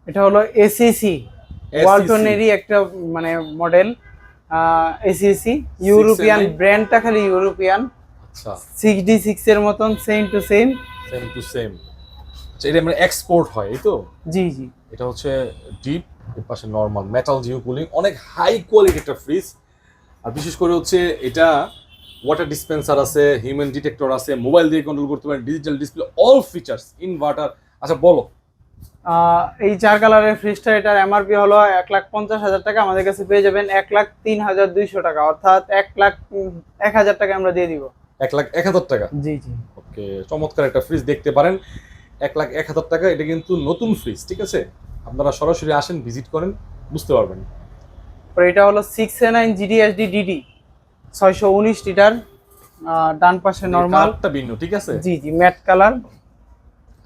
এটা হলো এসিসি, ওয়ালটনেরই একটা মানে মডেল। এসিসি ইউরোপিয়ান ব্র্যান্ডটা, খালি ইউরোপিয়ান। আচ্ছা 6D6 এর মতন same to same. Same to same. আচ্ছা এটা মানে এক্সপোর্ট হয় এই তো? জি জি। এটা হচ্ছে ডিপ, এর পাশে নরমাল মেটাল জিও কুলিং, অনেক হাই কোয়ালিটি একটা ফ্রিজ। আর বিশেষ করে হচ্ছে এটা ওয়াটার ডিসপেন্সার আছে, হিউম্যান ডিটেক্টর আছে, মোবাইল দিয়ে কন্ট্রোল করতে পারেন, digital display, all features, inverter. আচ্ছা বলো। এই 4 কালারের ফ্রিজটা, এটার এমআরপি হলো 1,50,000 টাকা, আমাদের কাছে পেয়ে যাবেন 1,03,200 টাকা, অর্থাৎ 1,01,000 টাকা আমরা দিয়ে দিব। 1,01,000 টাকা? জি জি। ওকে, চমৎকার একটা ফ্রিজ দেখতে পারেন 1,01,000 টাকা। এটা কিন্তু নতুন ফ্রিজ, ঠিক আছে? আপনারা সরাসরি আসেন, ভিজিট করেন, বুঝতে পারবেন। এটা হলো 6A9 GDHD DD 619 লিটার, ডান পাশে নরমাল। কালারটা ভিন্ন, ঠিক আছে? জি জি, ম্যাট কালার।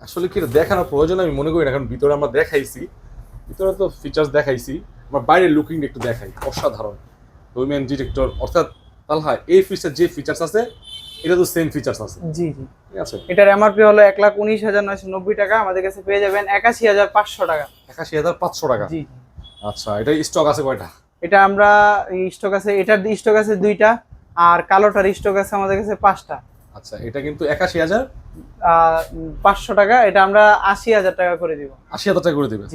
আসলে কি এটা দেখানোর প্রয়োজন আমি মনে করি না, কারণ ভিতরে আমরা দেখাইছি, ভিতরে তো ফিচার্স দেখাইছি, আমরা বাইরের লুকিং একটু দেখাই। অসাধারণ হিউম্যান ডিটেক্টর, অর্থাৎ তালহা এই ফ্রিজের যে ফিচার্স আছে এটা তো সেম ফিচার্স আছে। জি জি। ঠিক আছে, এটার এমআরপি হলো 1,19,990 টাকা, আমাদের কাছে পেয়ে যাবেন 81,500 টাকা। 81,500 টাকা? জি। আচ্ছা, এটা স্টক আছে কয়টা? এটা আমরা স্টক আছে, এটার স্টক আছে 2টা, আর কালোটার স্টক আছে আমাদের কাছে 5টা। আচ্ছা, এটা কিন্তু 81,500 500 টাকা, এটা আমরা 80,000 টাকা করে দিব। 80,000 টাকা করে দেবে? জি।